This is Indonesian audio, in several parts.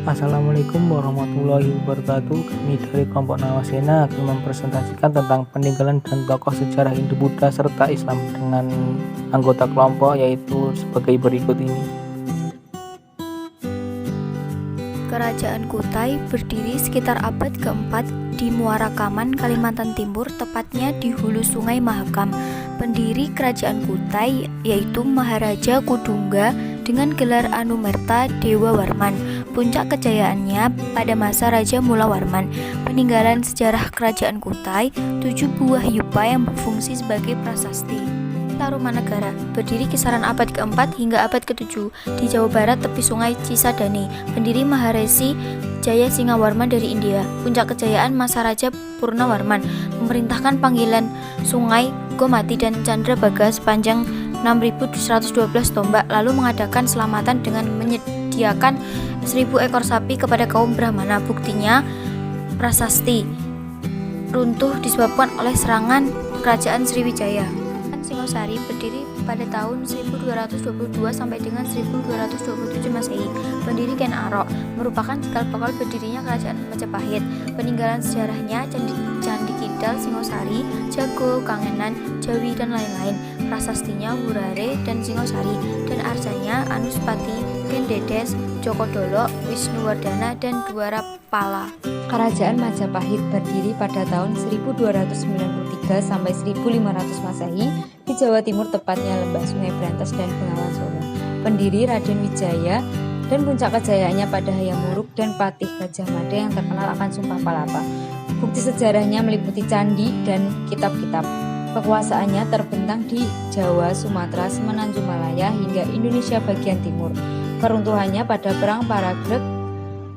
Assalamualaikum warahmatullahi wabarakatuh. Kami dari kelompok Nawasena akan mempresentasikan tentang peninggalan dan tokoh sejarah Hindu-Buddha serta Islam dengan anggota kelompok yaitu sebagai berikut ini. Kerajaan Kutai berdiri sekitar abad keempat di Muara Kaman, Kalimantan Timur, tepatnya di hulu Sungai Mahakam. Pendiri kerajaan Kutai yaitu Maharaja Kudungga dengan gelar Anumerta Dewa Warman. Puncak kejayaannya pada masa Raja Mulawarman. Peninggalan sejarah kerajaan Kutai, 7 buah yupa yang berfungsi sebagai prasasti. Tarumanegara berdiri kisaran abad keempat hingga abad ke-7 di Jawa Barat tepi sungai Cisadane. Pendiri Maharesi Jaya Singawarman dari India. Puncak kejayaan masa Raja Purnawarman, memerintahkan panggilan sungai Gomati dan Chandrabaga sepanjang 6.112 tombak, lalu mengadakan selamatan dengan menyediakan 1.000 ekor sapi kepada kaum Brahmana. Buktinya prasasti runtuh disebabkan oleh serangan kerajaan Sriwijaya. Singosari berdiri pada tahun 1222 sampai dengan 1227 Masehi. Pendiri Ken Arok merupakan cikal bakal berdirinya kerajaan Majapahit. Peninggalan sejarahnya Candi Kidal, Singosari, Jago, Kangenan, Jawi dan lain-lain. Prasastinya Wurare dan Singosari, dan arcanya Anuspati, Kendedes, Jokodolo, Wisnuwardana dan Dwarapala. Kerajaan Majapahit berdiri pada tahun 1293 sampai 1500 Masehi di Jawa Timur, tepatnya Lembah Sungai Brantas dan Bengawan Solo. Pendiri Raden Wijaya, dan puncak kejayaannya pada Hayam Wuruk dan Patih Gajah Mada yang terkenal akan Sumpah Palapa. Bukti sejarahnya meliputi candi dan kitab-kitab. Kekuasaannya terbentang di Jawa, Sumatera, Semenanjung Malaya hingga Indonesia bagian timur. Keruntuhannya pada Perang Paragreg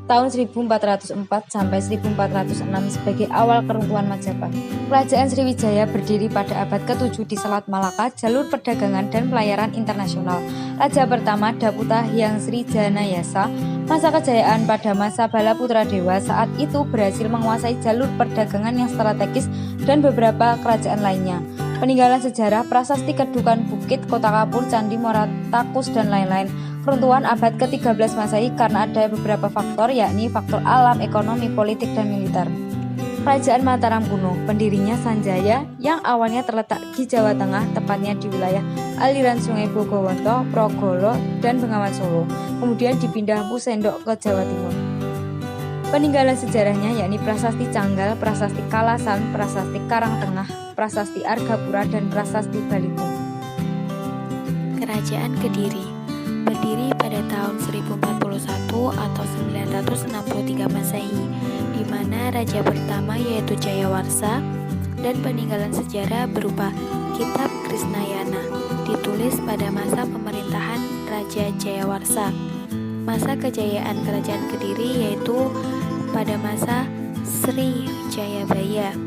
tahun 1404 sampai 1406 sebagai awal keruntuhan Majapahit. Kerajaan Sriwijaya berdiri pada abad ke-7 di Selat Malaka, jalur perdagangan dan pelayaran internasional. Raja pertama Daputa Hyang Sri Janayasa, masa kejayaan pada masa Balaputra Dewa, saat itu berhasil menguasai jalur perdagangan yang strategis dan beberapa kerajaan lainnya. Peninggalan sejarah, prasasti Kedukan Bukit, Kota Kapur, Candi Moratakus dan lain-lain. Keruntuhan abad ke-13 Masehi karena ada beberapa faktor, yakni faktor alam, ekonomi, politik, dan militer. Kerajaan Mataram kuno, pendirinya Sanjaya yang awalnya terletak di Jawa Tengah, tepatnya di wilayah aliran Sungai Bogowonto, Progolo, dan Bengawan Solo. Kemudian dipindah Pusendok ke Jawa Timur. Peninggalan sejarahnya yakni Prasasti Canggal, Prasasti Kalasan, Prasasti Karangtengah, Prasasti Argapura, dan Prasasti Balitung. Kerajaan Kediri berdiri pada tahun 1041 atau 963 Masehi, di mana raja pertama yaitu Jayawarsa, dan peninggalan sejarah berupa Kitab Krisnayana ditulis pada masa pemerintahan Raja Jayawarsa. Masa kejayaan kerajaan Kediri yaitu pada masa Sri Jayabaya.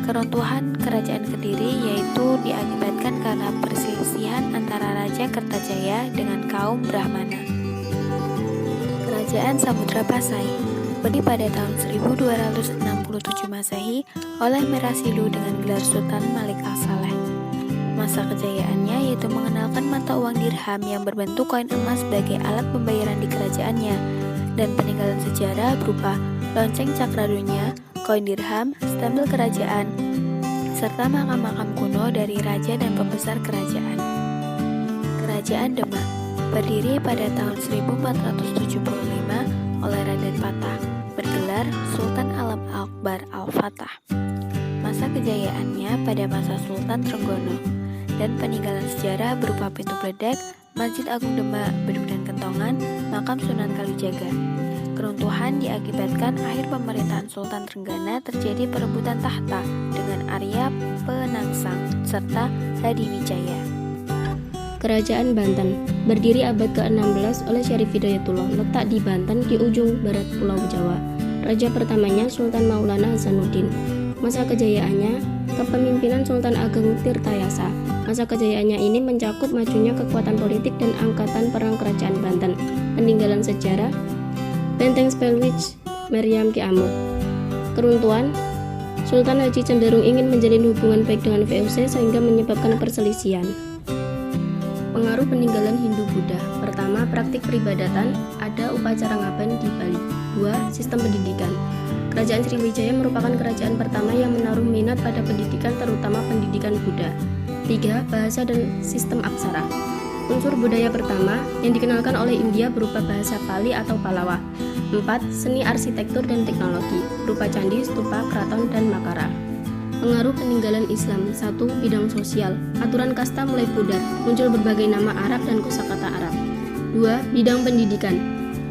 Keruntuhan kerajaan Kediri yaitu diakibatkan karena perselisihan antara Raja Kertajaya dengan kaum Brahmana. Kerajaan Samudra Pasai berdiri pada tahun 1267 Masehi oleh Merasilu dengan gelar Sultan Malik As-Saleh. Masa kejayaannya yaitu mengenalkan mata uang dirham yang berbentuk koin emas sebagai alat pembayaran di kerajaannya, dan peninggalan sejarah berupa lonceng Cakradunya, koin dirham, stempel kerajaan, serta makam-makam kuno dari raja dan pembesar kerajaan. Kerajaan Demak berdiri pada tahun 1475 oleh Raden Patah, bergelar Sultan Alam Akbar Al-Fatah. Masa kejayaannya pada masa Sultan Trenggono, dan peninggalan sejarah berupa pintu Bledek, Masjid Agung Demak, Bedug dan Kentongan, makam Sunan Kalijaga. Keruntuhan diakibatkan akhir pemerintahan Sultan Trenggana, terjadi perebutan tahta dengan Arya Penangsang serta Hadiwijaya. Kerajaan Banten berdiri abad ke-16 oleh Syarif Hidayatullah, letak di Banten di ujung barat Pulau Jawa. Raja pertamanya Sultan Maulana Hasanuddin. Masa kejayaannya kepemimpinan Sultan Ageng Tirtayasa. Masa kejayaannya ini mencakup majunya kekuatan politik dan angkatan perang kerajaan Banten. Peninggalan sejarah Benteng Spelwich, Meriam Ki Amuk. Keruntuhan, Sultan Haji cenderung ingin menjalin hubungan baik dengan VOC sehingga menyebabkan perselisihan. Pengaruh peninggalan Hindu-Buddha. pertama, praktik peribadatan, ada upacara ngaben di Bali. 2. Sistem pendidikan. Kerajaan Sriwijaya merupakan kerajaan pertama yang menaruh minat pada pendidikan, terutama pendidikan Buddha. 3. Bahasa dan sistem aksara. Unsur budaya pertama yang dikenalkan oleh India berupa bahasa Pali atau Pallava. 4. Seni arsitektur dan teknologi, berupa candi, stupa, keraton, dan makara. Pengaruh peninggalan Islam. 1. Bidang sosial. Aturan kasta mulai pudar, muncul berbagai nama Arab dan kosakata Arab. 2. Bidang pendidikan.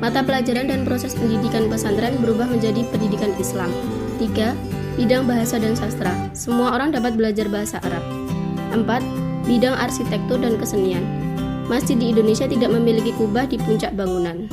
Mata pelajaran dan proses pendidikan pesantren berubah menjadi pendidikan Islam. 3. Bidang bahasa dan sastra. Semua orang dapat belajar bahasa Arab. 4. Bidang arsitektur dan kesenian. Masjid di Indonesia tidak memiliki kubah di puncak bangunan.